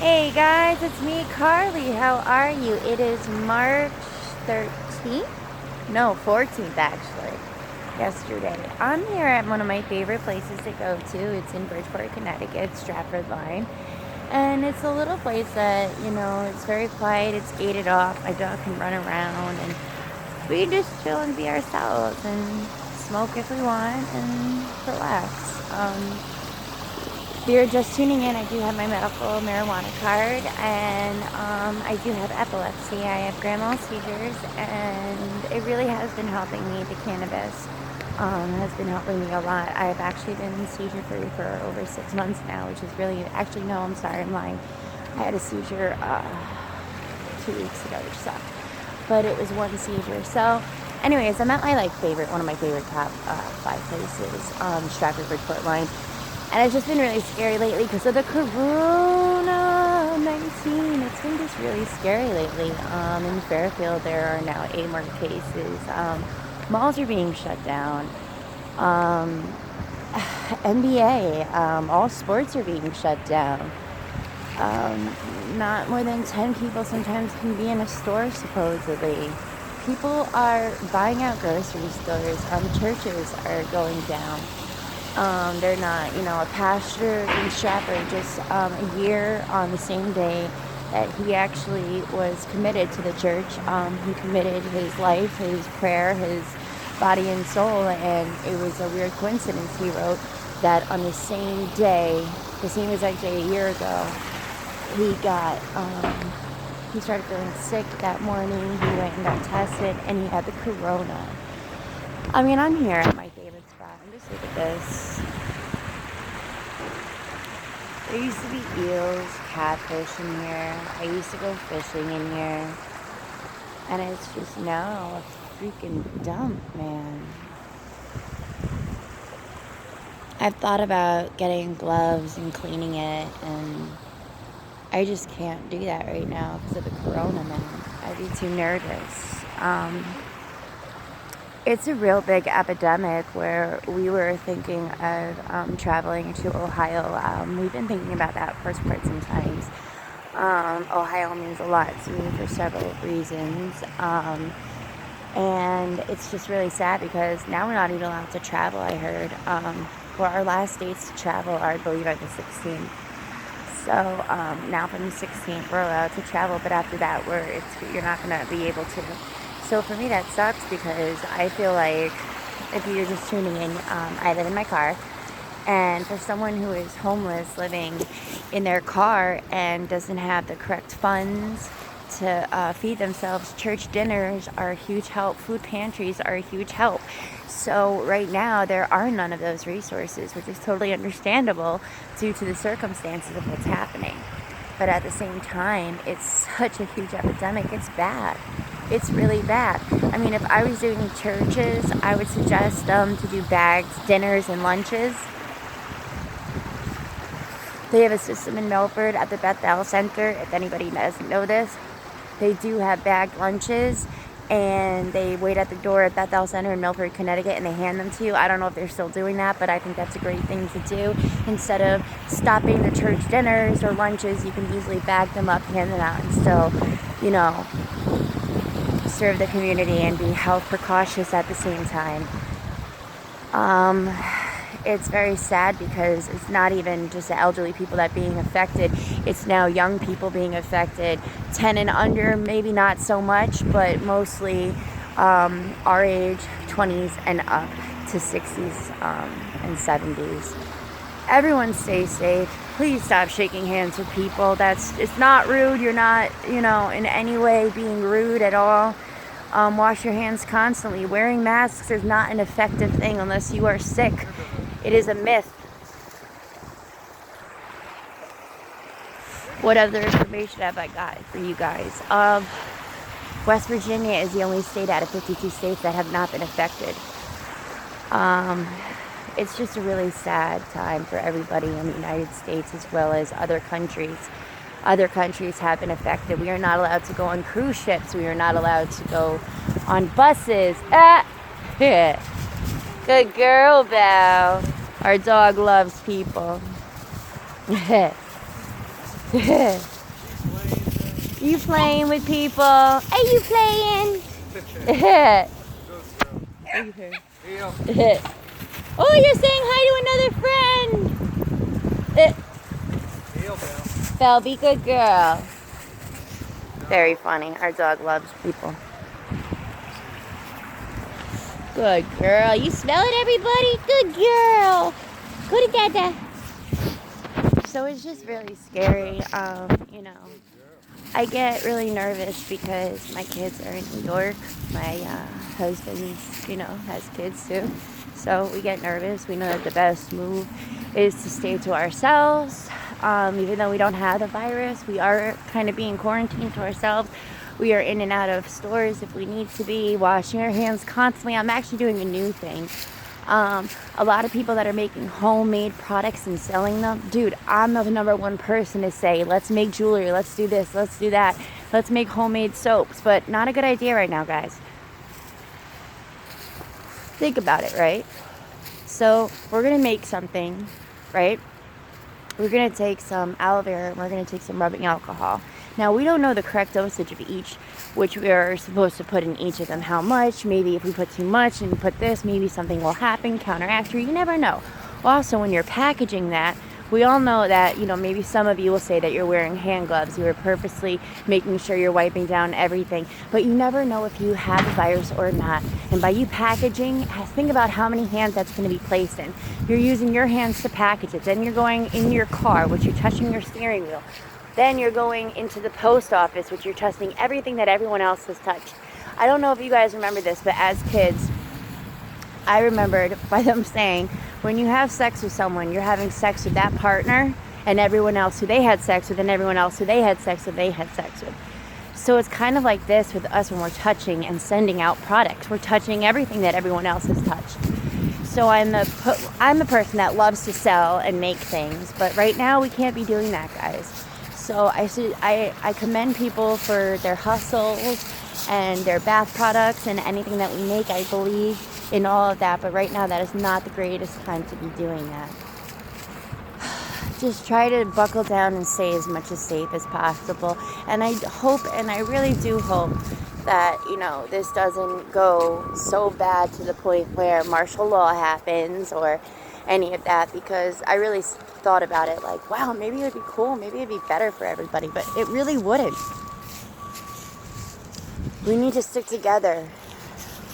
Hey guys, it's me, Carly. How are you? It is March 13th? No, 14th actually. Yesterday. I'm here at one of my favorite places to go to. It's in Bridgeport, Connecticut, Stratford Line. And it's a little place that, it's very quiet. It's gated off. My dog can run around and we can just chill and be ourselves and smoke if we want and relax. If you're just tuning in, I do have my medical marijuana card, and I do have epilepsy. I have grand mal seizures, and it really has been helping me. The cannabis has been helping me a lot. I've actually been seizure-free for over 6 months now, which is really, actually, no, I'm sorry, I'm lying. I had a seizure 2 weeks ago, which sucked, but it was one seizure. So, anyways, I'm at my one of my favorite top 5 places, Stratford Bridgeport line. And it's just been really scary lately because of the corona-19. It's been just really scary lately. In Fairfield, there are now 8 more cases. Malls are being shut down. NBA, all sports are being shut down. Not more than 10 people sometimes can be in a store, supposedly. People are buying out grocery stores. Churches are going down. They're not, a pastor in Stratford just a year on the same day that he actually was committed to the church. He committed his life, his prayer, his body and soul, and it was a weird coincidence, he wrote, that on the same day, the same exact day a year ago, he started feeling sick that morning. He went and got tested, and he had the corona. I mean, I'm here at my favorite spot, and just look at this. There used to be eels, catfish in here. I used to go fishing in here. And it's just now a freaking dump, man. I've thought about getting gloves and cleaning it, and I just can't do that right now because of the corona, man. I'd be too nervous. It's a real big epidemic where we were thinking of traveling to Ohio. We've been thinking about that for quite some time. Ohio means a lot to me for several reasons. And it's just really sad because now we're not even allowed to travel, I heard. For our last dates to travel are, I believe, are the 16th. So now from the 16th, we're allowed to travel, but after that, you're not going to be able to. So for me, that sucks because I feel like if you're just tuning in, I live in my car. And for someone who is homeless living in their car and doesn't have the correct funds to feed themselves, church dinners are a huge help. Food pantries are a huge help. So right now, there are none of those resources, which is totally understandable due to the circumstances of what's happening. But at the same time, it's such a huge epidemic. It's bad. It's really bad. I mean, if I was doing churches, I would suggest to do bagged dinners and lunches. They have a system in Milford at the Bethel Center. If anybody doesn't know this, they do have bagged lunches, and they wait at the door at Bethel Center in Milford, Connecticut, and they hand them to you. I don't know if they're still doing that, but I think that's a great thing to do. Instead of stopping the church dinners or lunches, you can easily bag them up, hand them out, and still, serve the community and be health precautious at the same time. It's very sad because it's not even just the elderly people that are being affected. It's now young people being affected. 10 and under, maybe not so much, but mostly our age, 20s and up to 60s and 70s. Everyone stay safe. Please stop shaking hands with people. It's not rude. You're not, in any way being rude at all. Wash your hands constantly. Wearing masks is not an effective thing unless you are sick. It is a myth. What other information have I got for you guys? West Virginia is the only state out of 52 states that have not been affected. It's just a really sad time for everybody in the United States as well as other countries. Other countries have been affected. We are not allowed to go on cruise ships. We are not allowed to go on buses. Good girl, Belle. Our dog loves people. You playing with people? Are you playing? Oh, you're saying hi to another friend. Belle, be good girl. Very funny. Our dog loves people. Good girl. You smell it, everybody? Good girl. Good dada. So it's just really scary. You know, I get really nervous because my kids are in New York. My husband, you know, has kids too. So we get nervous. We know that the best move is to stay to ourselves. Even though we don't have the virus, we are kind of being quarantined to ourselves. We are in and out of stores if we need to be, washing our hands constantly. I'm actually doing a new thing. A lot of people that are making homemade products and selling them, dude, I'm the number one person to say, let's make jewelry, let's do this, let's do that, let's make homemade soaps. But not a good idea right now, guys. Think about it, right? So we're gonna make something, right? We're gonna take some aloe vera and we're gonna take some rubbing alcohol. Now, we don't know the correct dosage of each, which we are supposed to put in each of them. How much? Maybe if we put too much and we put this, maybe something will happen, counteract, or you never know. Also, when you're packaging that, we all know that, you know, maybe some of you will say that you're wearing hand gloves. You are purposely making sure you're wiping down everything. But you never know if you have the virus or not. And by you packaging, think about how many hands that's going to be placed in. You're using your hands to package it. Then you're going in your car, which you're touching your steering wheel. Then you're going into the post office, which you're testing everything that everyone else has touched. I don't know if you guys remember this, but as kids, I remembered by them saying, when you have sex with someone, you're having sex with that partner and everyone else who they had sex with and everyone else who they had sex with, they had sex with. So it's kind of like this with us when we're touching and sending out products. We're touching everything that everyone else has touched. So I'm the person that loves to sell and make things, but right now we can't be doing that, guys. So I commend people for their hustles and their bath products and anything that we make. I believe in all of that, but right now that is not the greatest time to be doing that. Just try to buckle down and stay as much as safe as possible. And I hope, and I really do hope, that, you know, this doesn't go so bad to the point where martial law happens or any of that, because I really thought about it like, wow, maybe it would be cool, maybe it'd be better for everybody, but it really wouldn't. We need to stick together.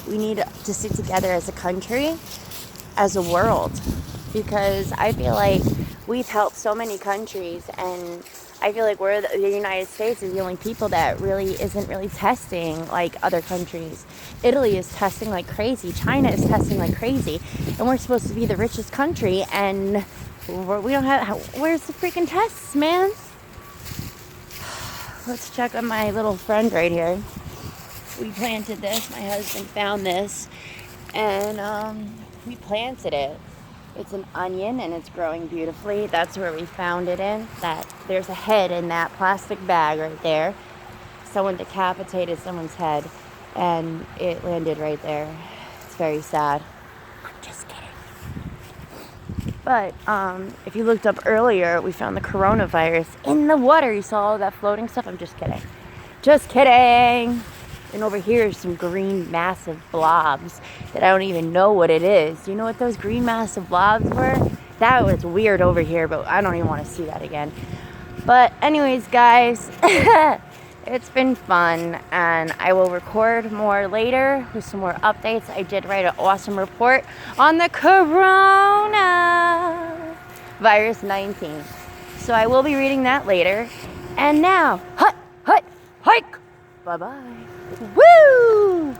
We need to stick together as a country, as a world, because I feel like we've helped so many countries, and I feel like the United States is the only people that really isn't really testing like other countries. Italy is testing like crazy. China is testing like crazy. And we're supposed to be the richest country, and we don't have... Where's the freaking tests, man? Let's check on my little friend right here. We planted this. My husband found this, and we planted it. It's an onion, and it's growing beautifully. That's where we found it in. There's a head in that plastic bag right there. Someone decapitated someone's head, and it landed right there. It's very sad. I'm just kidding. But if you looked up earlier, we found the coronavirus in the water. You saw all that floating stuff? I'm just kidding. Just kidding. And over here is some green massive blobs that I don't even know what it is. Do you know what those green massive blobs were? That was weird over here, but I don't even want to see that again. But anyways, guys, it's been fun, and I will record more later with some more updates. I did write an awesome report on the coronavirus 19. So I will be reading that later. And now, hut, hike. Bye-bye. Woo!